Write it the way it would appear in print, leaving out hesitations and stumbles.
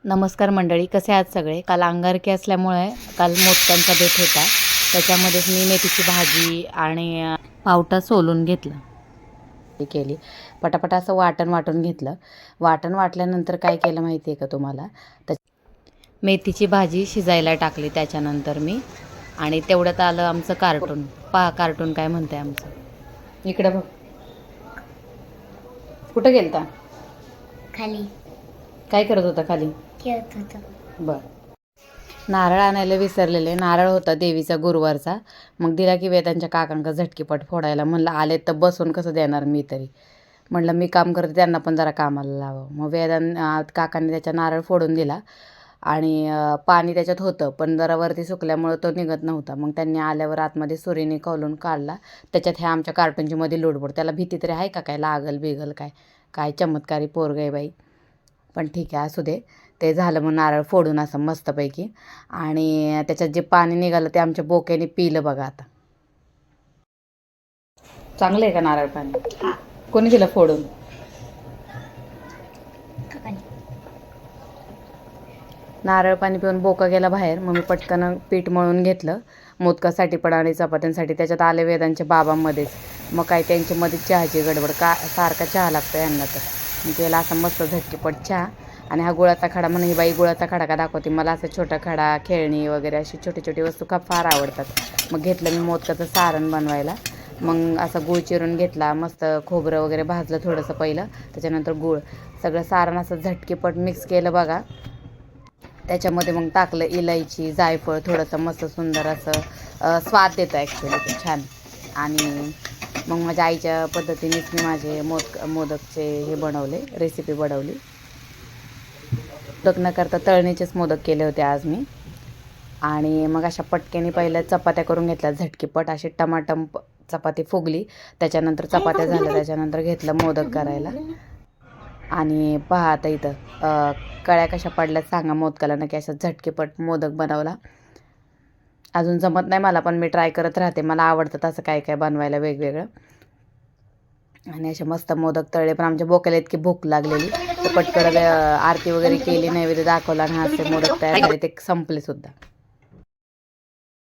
नमस्कार मंडळी, कसे आहात सगळे? काल अंगारकी असल्यामुळे काल मोदकांचा बेत होता. त्याच्यामध्येच मी मेथीची भाजी आणि पावटा सोलून घेतला केली. पटापटा असं वाटून घेतलं. वाटल्यानंतर काय केलं माहिती आहे का तुम्हाला? मेथीची भाजी शिजायला टाकली त्याच्यानंतर मी, आणि तेवढ्यात आलं आमचं कार्टून. पहा कार्टून काय म्हणते आमचं. इकडं बघ. कुठं गेलता? खाली काय करत होता खाली? खेळत होतो. बरं. नारळ आणायला विसरलेले. नारळ होता देवीचा गुरुवारचा. मग दिला की वेदांच्या काकांका झटकीपट फोडायला. म्हणलं आले तर बसून कसं देणार मी तरी. म्हणलं मी काम करते, त्यांना पण जरा कामाला लावावं. मग काकांनी त्याच्या नारळ फोडून दिला आणि पाणी त्याच्यात होतं, पण जरा वरती सुकल्यामुळं तो निघत नव्हता. मग त्यांनी आल्यावर आतमध्ये सुरीने कौलून काढला. त्याच्यात ह्या आमच्या कार्टूनची मध्ये लोडबोड. त्याला भीती तरी आहे का काय, लागल बिगल काय? काय चमत्कारी पोरग आहे बाई. पण ठीक आहे, असू दे. ते झालं मग नारळ फोडून असं मस्तपैकी, आणि त्याच्यात जे पाणी निघालं ते आमच्या बोक्याने पिलं बघा. आता चांगलं आहे का नारळ पाणी? कोणी दिलं फोडून? नारळ पाणी पिऊन बोका गेला बाहेर. मग मी पटकन पीठ मळून घेतलं मोदकासाठी पण आणि चपात्यांसाठी. त्याच्यात आले वेदांच्या बाबांमध्येच. मग काय त्यांच्यामध्ये चहाची गडबड, का सारखा चहा लागतो यांना. तर मग त्याला असा मस्त झटकीपट चहा. आणि हा गुळाचा खडा, म्हणून ही बाई गुळाचा खडा का दाखवते मला. असं छोटा खडा, खेळणी वगैरे अशी छोटी छोटी वस्तू का फार आवडतात. मग घेतलं मी मोदकाचं सारण बनवायला. मग असं गूळ चिरून घेतला, मस्त खोबरं वगैरे भाजलं थोडंसं पहिलं, त्याच्यानंतर गूळ, सगळं सारण असं झटकीपट मिक्स केलं बघा. त्याच्यामध्ये मग टाकलं इलायची, जायफळ, थोडंसं मस्त सुंदर असं स्वाद देतं ॲक्च्युली ते छान. आणि मग माझ्या आईच्या पद्धतीनेच मी माझे मोदकचे हे बनवले, रेसिपी बनवली. मोदक न करता तळणीचेच मोदक केले होते आज मी. आणि मग अशा पटक्याने पहिल्या चपात्या करून घेतल्या झटकीपट. अशी टमाटम चपाती फुगली, त्याच्यानंतर चपात्या झाल्या, त्याच्यानंतर घेतलं मोदक करायला. आणि पहा आता इथं कळ्या कशा पडल्यात सांगा मोदकाला. नक्की अशा झटकीपट मोदक बनवला. अजून जमत नाही मला, पण मी ट्राय करत राहते. मला आवडतं असं काय काय बनवायला वेगवेगळं. आणि असे मस्त मोदक तळले. पण आमच्या बोक्याला इतकी भूक लागलेली तर पटकन आरती वगैरे केली, नैवेद्य दाखवला आणि असे मोदक तयार झाले. ते संपले सुद्धा.